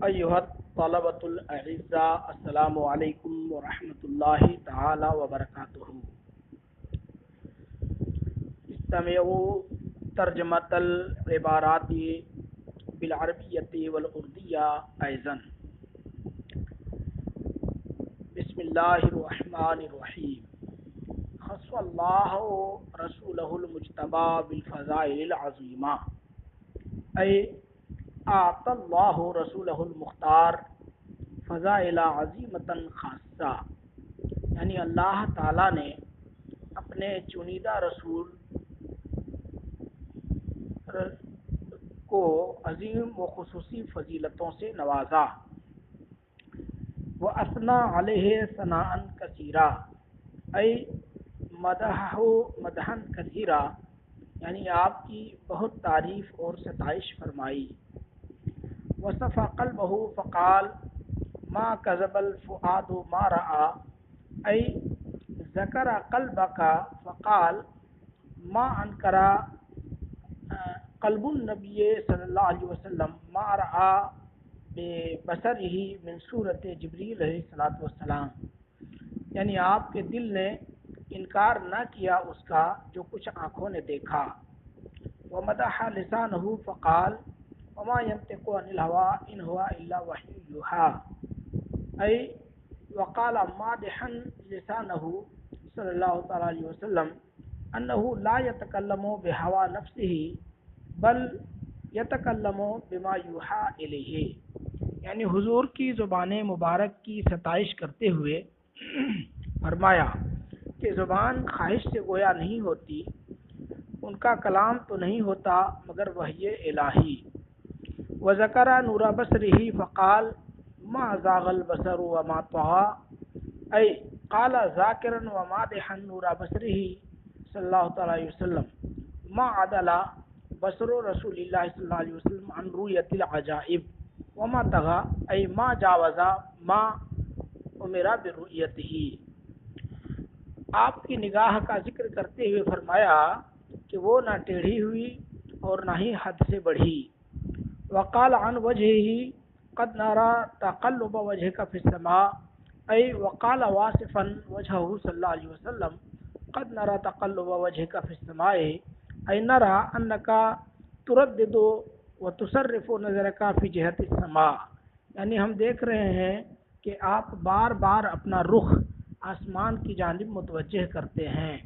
ایھا الطلبۃ الاعزاء، السلام علیکم ورحمۃ اللہ تعالی وبرکاتہ۔ استمعوا ترجمۃ العبارات بالعربیۃ والاردیہ ایضا۔ بسم اللہ الرحمن الرحیم۔ خص اللہ رسولہ المجتبی بالفضائل العظیمہ، اے اعطى اللہ رسولہ المختار فضائل عظیمۃ خاصہ، یعنی اللہ تعالی نے اپنے چنیدہ رسول کو عظیم و خصوصی فضیلتوں سے نوازا۔ وَأَثْنَى عَلَيْهِ ثَنَاءً كَثِيرًا، اے مدحًا کثیرا، یعنی آپ کی بہت تعریف اور ستائش فرمائی۔ وصف قلبہ فقال ما كذب الفؤاد ما رأى، اے ذکر قلبک فقال ما انکر قلب النبی صلی اللہ علیہ وسلم ما رأى ببصرہ من صورت جبریل علیہ السلام، یعنی آپ کے دل نے انکار نہ کیا اس کا جو کچھ آنکھوں نے دیکھا۔ ومدح لسانہ فقال وما ينطق عن الهوى ان هو الا وحی یوحى، اے وقال مادحا لسانہ صلی اللہ تعالی علیہ وسلم انه لا يتكلم بهوى نفسه بل يتكلم بما يوحى الیہ، یعنی حضور کی زبان مبارک کی ستائش کرتے ہوئے فرمایا کہ زبان خواہش سے گویا نہیں ہوتی، ان کا کلام تو نہیں ہوتا مگر وحی الہی۔ وذکر نور بصرہ فقال ما زاغ البصر وما طغى، اے قال ذاکرا ومادحا نور بصرہ صلی اللہ تعالی علیہ وسلم ما عدل بصر رسول اللہ صلی اللہ علیہ وسلم عن رؤیت العجائب وما طغى، اے ما جاوز ما امر برؤیتہ۔ آپ کی نگاہ کا ذکر کرتے ہوئے فرمایا کہ وہ نہ ٹیڑھی ہوئی اور نہ ہی حد سے بڑھی۔ وقال عن وجہہ قد نرى تقلب وجهك في السماء، اے وقال واصفا وجہہ صلی اللہ علیہ وسلم قد نرى تقلب وجهك في السماء، اے نرى انك تردد وتصرف نظرك في جهة السماء، یعنی ہم دیکھ رہے ہیں کہ آپ بار بار اپنا رخ آسمان کی جانب متوجہ کرتے ہیں۔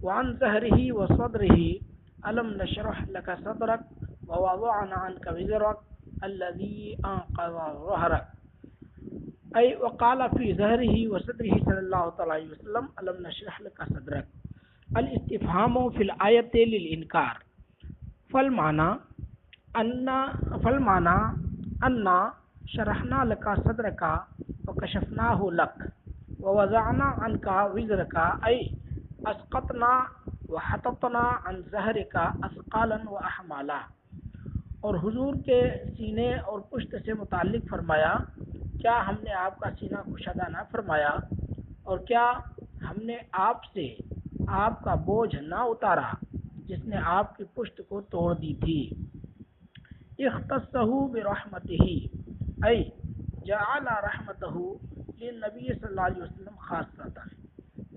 وعن ظہرہ وصدرہ الم نشرح لك صدرك ووضعنا عنك وزرك الذي انقض ظهرك، اے وقال فی ظہرہ وصدرہ صلی اللہ تعالی علیہ وسلم الم نشرح لك صدرك۔ الاستفهام فی الآیت للانکار، فالمعنى ان شرحنا لك صدرك وكشفناه لك ووضعنا عنك وزرك، اے اسقطنا وحططنا عن ظہرك اثقالا واحمالا، اور حضور کے سینے اور پشت سے متعلق فرمایا کیا ہم نے آپ کا سینہ کشادہ نہ فرمایا، اور کیا ہم نے آپ سے آپ کا بوجھ نہ اتارا جس نے آپ کی پشت کو توڑ دی تھی۔ اختصہ برحمتہ، اے جعل رحمتہ للنبی صلی اللہ علیہ وسلم خاصۃ،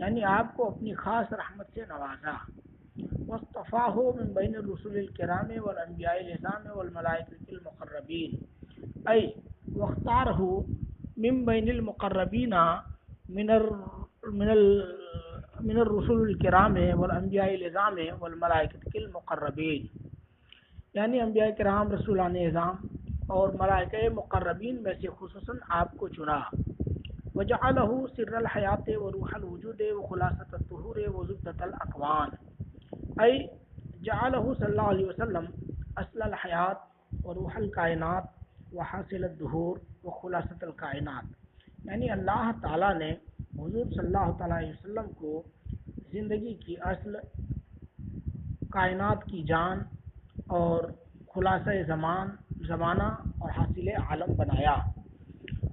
یعنی آپ کو اپنی خاص رحمت سے نوازا۔ واصطفاہ من بین الرسل الکرام والانبیاء العظام والملائکۃ المقربین، اے واختارہ من بین المقربین من الرسل الکرام والانبیاء العظام والملائکۃ المقربین، یعنی انبیاء کرام، رسولان اعظام اور ملائکہ مقربین میں سے خصوصاً آپ کو چنا۔ وجعلہ سر الحیات وروح الوجود وخلاصۃ الطہور وزبدۃ الاکوان، اے جعلہ صلی اللہ علیہ وسلم اصل الحیات وروح الکائنات وحاصل الدہور وخلاصۃ الکائنات، یعنی اللہ تعالیٰ نے حضور صلی اللہ تعالیٰ علیہ وسلم کو زندگی کی اصل، کائنات کی جان اور خلاصہ زمانہ اور حاصل عالم بنایا۔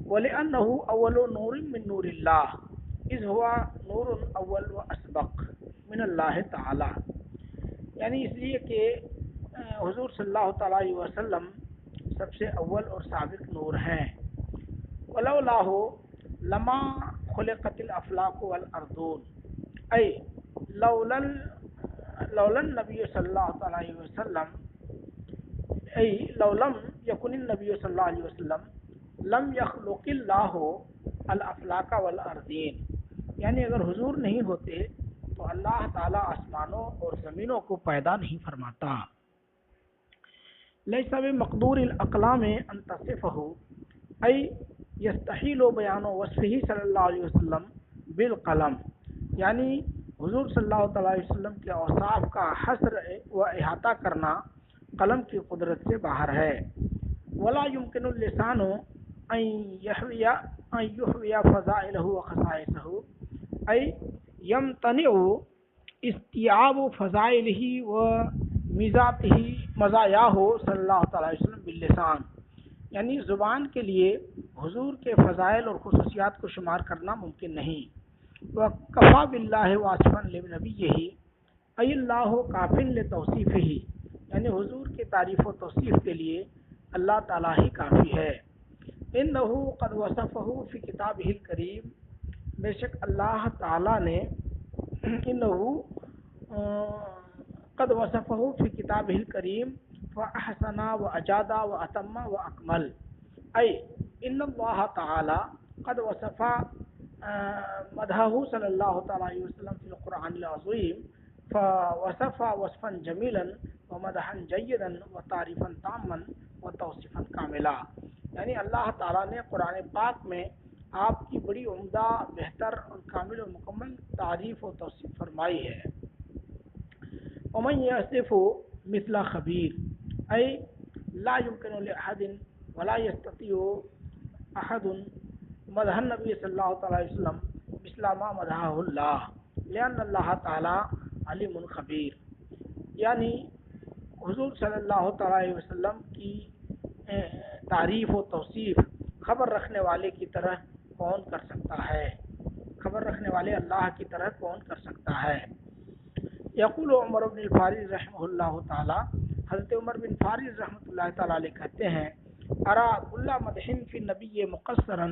وَلِأَنَّهُ أَوَّلُ نُورٍ مِّن نُورِ اللَّهِ إِذْ هُوَ نُورٌ أَوَّلُ وَأَسْبَقُ مِنَ اللَّهِ تعالی، یعنی اس لیے کہ حضور صلی اللہ تعالیٰ علیہ وسلم سب سے اول اور سابق نور ہیں۔ ولولاہ لما خلقت الافلاق والارضون، ای لولا النبی صلی اللہ علیہ وسلم، ای لولم یکن النبی صلی اللہ علیہ وسلم لم یخلق اللہ الافلاق والارضین، یعنی اگر حضور نہیں ہوتے تو اللہ تعالی آسمانوں اور زمینوں کو پیدا نہیں فرماتا۔ لیس بمقدور الاقلام ان تصفہ، ای یستحیل بیان وصفہ صلی اللہ علیہ وسلم بالقلم، یعنی حضور صلی اللہ تعالی علیہ وسلم کے اوصاف کا حصر و احاطہ کرنا قلم کی قدرت سے باہر ہے۔ ولا يمكن اللسان ان يحوي فضائله وخصائصه، ای یمتنع استیعاب فضائله مزایاہ صلی اللہ تعالی علیہ وسلم باللسان، یعنی زبان کے لیے حضور کے فضائل اور خصوصیات کو شمار کرنا ممکن نہیں۔ وَكَفَى بِاللَّهِ وَاصِفًا لِنَبِيِّهِ، ای اللہ کافٍ لتوصیفہ، یعنی حضور کی تعریف و توصیف کے لیے اللہ تعالیٰ ہی کافی ہے۔ انہ قد وصفہ فی کتابہ الکریم، بے شک اللہ تعالیٰ نے قد وصفہ فی کتابہ الکریم فاحسن واجاد واتم واکمل، ای ان اللہ تعالی قد وصف مدحہ صلی اللہ تعالی علیہ وسلم فی القرآن العظیم فوصف وصفا جمیلا ومدحا جیدا وتعریفا تاما وتوصیفا کاملا، یعنی اللہ تعالیٰ نے قرآن پاک میں آپ کی بڑی عمدہ، بہتر اور کامل و مکمل تعریف و توصیف فرمائی ہے۔ ومن یصف مثل خبیر، ای لا يمکن لأحد ولا يستطيع احد مدح النبی صلی اللہ تعالی علیہ وسلم مثل ما مدحہ اللہ، لأن اللہ تعالی علیم خبیر، یعنی حضور صلی اللہ تعالی علیہ وسلم کی تعریف و توصیف خبر رکھنے والے کی طرح کون کر سکتا ہے، خبر رکھنے والے اللہ کی طرح کون کر سکتا ہے۔ یقول عمر بن الفارض رحمہ اللہ تعالی، حضرت عمر بن فارض رحمۃ اللہ تعالی علیہ کہتے ہیں، ارا کل مدح فی النبی مقصرا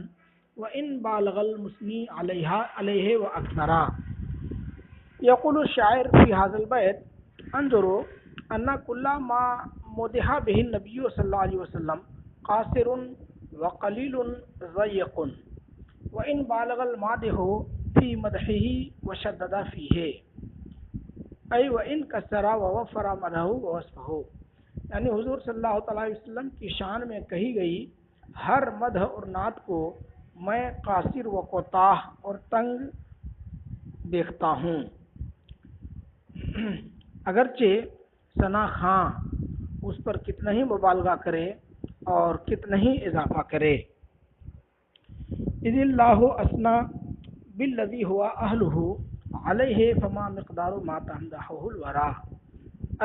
وان بالغ المثنی علیہ واکثرا۔ یقول الشاعر فی هذا البیت، انظروا ان کل ما مدح به النبی صلی اللہ علیہ وسلم قاصر وقلیل ضیق، وان بالغ المادح فی مدحہ وشدد فیہ، ای وان کسر ووفر مدحہ ووصفہ، یعنی حضور صلی اللہ تعالی علیہ وسلم کی شان میں کہی گئی ہر مدح اور نعت کو میں قاصر و کوتاہ اور تنگ دیکھتا ہوں، اگرچہ ثنا خاں اس پر کتنا ہی مبالغہ کرے اور کتنا ہی اضافہ کرے۔ اذ اللہ اسنا بالذی ہوا اہلہ علیہ فما مقدار ما تمدحہ الورا،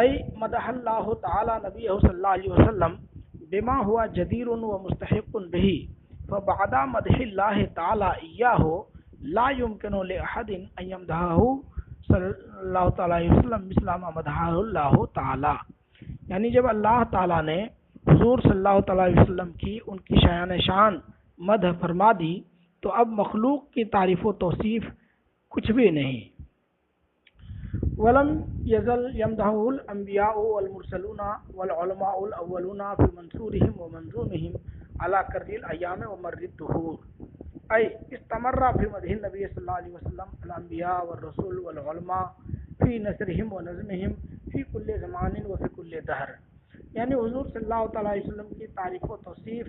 ای مدح اللہ تعالی نبیہ صلی اللہ علیہ وسلم بما ہوا جدیر و مستحق بہ، فبعد مدح اللہ تعالی ایاہ لا یمکن لأحد ان یمدحہ صلی اللہ تعالی علیہ وسلم مثل ما مدحہ اللہ تعالی، یعنی جب اللہ تعالیٰ نے حضور صلی اللہ تعالی علیہ وسلم کی ان کی شایان شان مدح فرما دی تو اب مخلوق کی تعریف و توصیف کچھ بھی نہیں۔ ولم یزل یمدحہ الانبیاء والمرسلون والعلماء الاولون فی منصورہم ومنظومہم علی کر الایام ومر الدہور، ای استمر فی مدح النبی صلی اللہ علیہ وسلم الانبیاء والرسول والعلماء فی نثرہم ونظمہم فی کل زمان و فی کل دہر، یعنی حضور صلی اللہ تعالی علیہ وسلم کی تعریف و توصیف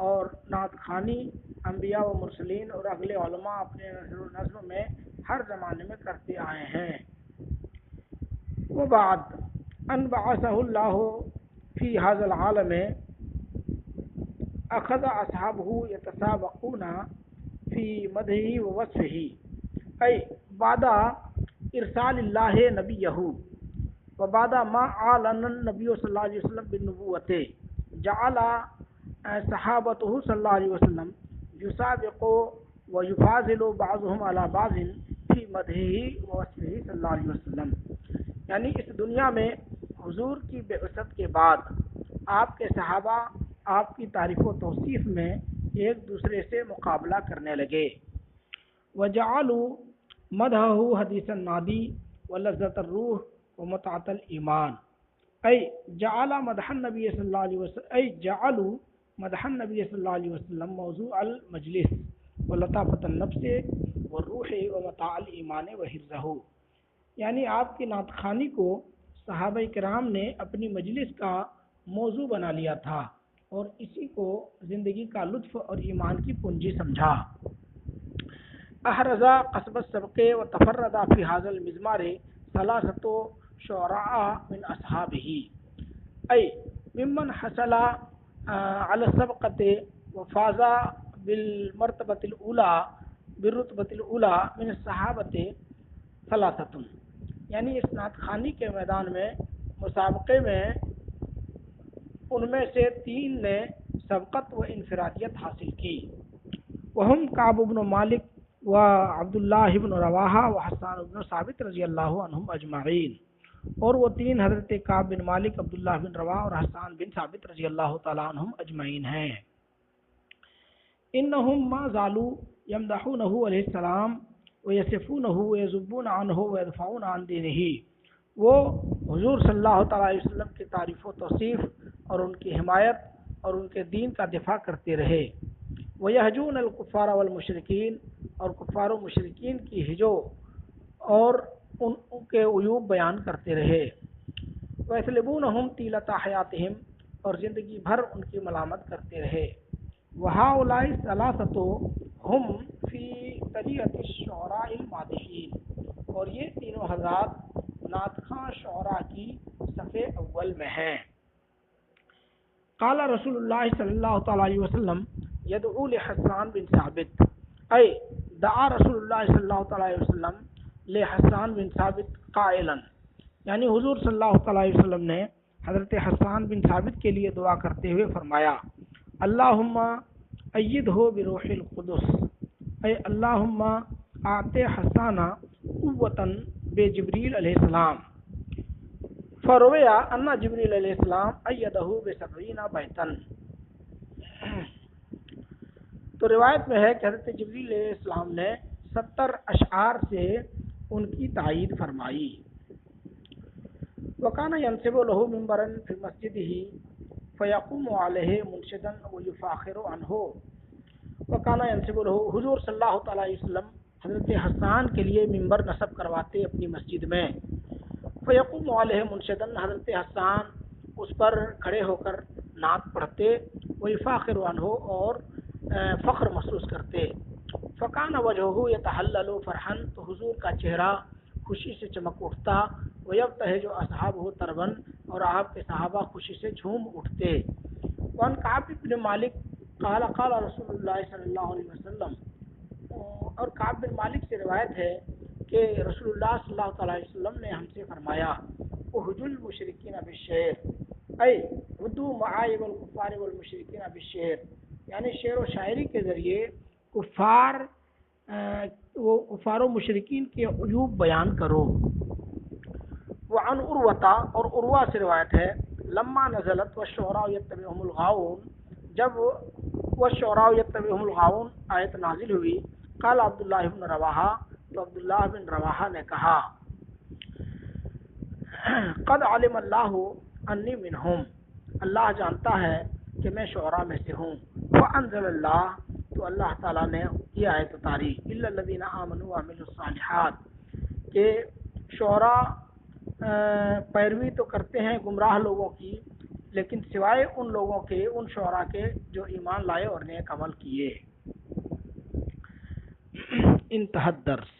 اور نعت خوانی انبیاء و مرسلین اور اگلے علماء اپنے نثر و نظم میں ہر زمانے میں کرتے آئے ہیں۔ وبعد ان بعثہ اللہ فی هذا العالم اخذ اصحابہ یتسابقون فی مدحہ و وصفہ، ای بعد ارسال اللہ نبیہ وبعد ما اعلن النبی صلی اللہ علیہ وسلم بالنبوۃ جعل صحابتہ صلی اللہ علیہ وسلم یسابق ویفاضل بعضهم علی بعض فی مدحہ ووصفہ صلی اللہ علیہ وسلم، یعنی اس دنیا میں حضور کی بعثت کے بعد آپ کے صحابہ آپ کی تعریف و توصیف میں ایک دوسرے سے مقابلہ کرنے لگے۔ وجعلوا مدحه حدیث النادی ولذت الروح ومتعۃ الایمان، ای جعل مدح النبی صلی اللہ علیہ وسلم ای جعلوا مدح النبی صلی اللہ علیہ وسلم موضوع المجلس ولطافت النفس والروح ومتاع الایمان وحفظہ، یعنی آپ کی نعت خوانی کو صحابہ کرام نے اپنی مجلس کا موضوع بنا لیا تھا اور اسی کو زندگی کا لطف اور ایمان کی پونجی سمجھا۔ احرزا قصب السبق و تفردا فی حاضر المزمار ثلاثۃ شعراء من اصحابہ، ای ممن حصل علی السبقۃ وفاز بالمرتبۃ الاولی من الصحابۃ ثلاثۃ، یعنی اس نعت خوانی کے میدان میں مسابقے میں ان میں سے 3 نے سبقت و انفرادیت حاصل کی، وہم کعب بن مالک و عبداللہ بن رواحہ و حسان بن ثابت رضی اللہ عنہم اجمعین، اور وہ 3 حضرت کعب بن مالک، عبداللہ بن رواحہ اور حسان بن ثابت رضی اللہ تعالی عنہم اجمعین ہیں۔ انہم ما زالوا یمدحونہ علیہ السلام ویصفونہ ویذبون عنہ ویدفعون عن دینہ، وہ حضور صلی اللہ تعالی علیہ وسلم کی تعریف و توصیف اور ان کی حمایت اور ان کے دین کا دفاع کرتے رہے، وَيَهْجُونَ الْكُفَّارَ وَالْمُشْرِكِينَ، اور کفار و مشرکین کی ہجو اور ان کے عیوب بیان کرتے رہے، وَيَسْلِبُونَهُمْ طِيلَةَ حَيَاتِهِمْ، اور زندگی بھر ان کی ملامت کرتے رہے، وَهَؤُلَاءِ الثَّلَاثَةُ هُمْ فِي طَرِيقَةِ الشُّعَرَاءِ الْمَادِحِينَ، اور یہ تینوں حضرات نعت خواں شعراء کی صف اول میں ہیں۔ قال رسول اللہ صلی اللہ تعالی علیہ وسلم یدعو لحسان بن ثابت، اے دعا رسول اللہ صلی اللہ تعالی علیہ وسلم لحسان بن ثابت قائلا، یعنی حضور صلی اللہ تعالی علیہ وسلم نے حضرت حسان بن ثابت کے لیے دعا کرتے ہوئے فرمایا، اللہم ایدہ بروح القدس، اے اللہم آت حسان قوتا بے جبریل علیہ السلام، فرویا ان جبریل علیہ السلام ایدہ بسبعین بیتن، تو روایت میں ہے کہ حضرت جبریل علیہ السلام نے 70 اشعار سے ان کی تائید فرمائی۔ وَكَانَ يَنْصِبُ لَهُ مِنْبَرًا فِي مَسْجِدِهِ فَيَقُومُ عَلَيْهِ مُنْشِدًا وَيُفَاخِرُ عَنْهُ، وَكَانَ يَنْصِبُ لَهُ، حضور صلی اللہ تعالی علیہ وسلم حضرت حسان کے لیے ممبر نصب کرواتے اپنی مسجد میں، فَيَقُومُ عَلَيْهِ مُنْشِدًا، حضرت حسان اس پر کھڑے ہو کر نعت پڑھتے، وَيُفَاخِرُ عَنْهُ، اور فخر محسوس کرتے، فَكَانَ وَجْهُهُ يَتَحَلَّلُ فَرْحًا، تو حضور کا چہرہ خوشی سے چمک اٹھتا، وَيَبْتَهِجُ أَصْحَابُهُ طَرْبًا، اور آپ کے صحابہ خوشی سے جھوم اٹھتے۔ وَعَنْ كَعْبِ بن مالک قال قال رسول اللہ صلی اللہ علیہ وسلم، اور کعب بن مالک سے روایت ہے کہ رسول اللہ صلی اللہ تعالی علیہ وسلم نے ہم سے فرمایا، اُحْجُ الْمُشْرِكِينَ بِالشِّعْرِ، اے ردو معائب الکفار والمشرکین بالشعر، یعنی شعر و شاعری کے ذریعے کفار و مشرکین کے عیوب بیان کرو۔ وعن عروہ، اور عروہ سے روایت ہے، لما نزلت والشعراء یتبعهم الغاوون، جب والشعراء یتبعهم الغاوون آیت نازل ہوئی، قال عبداللہ بن رواحہ، تو عبداللہ بن رواحہ نے کہا، قد علم اللہ انی منہم، اللہ جانتا ہے کہ میں شعراء میں سے ہوں، وانزل اللہ، تو اللہ تعالیٰ نے یہ آیت اتاری، الا الذین آمنوا وعملوا الصالحات، کہ شعراء پیروی تو کرتے ہیں گمراہ لوگوں کی، لیکن سوائے ان لوگوں کے، ان شعراء کے جو ایمان لائے اور نیک عمل کیے۔ انتہا الدرس۔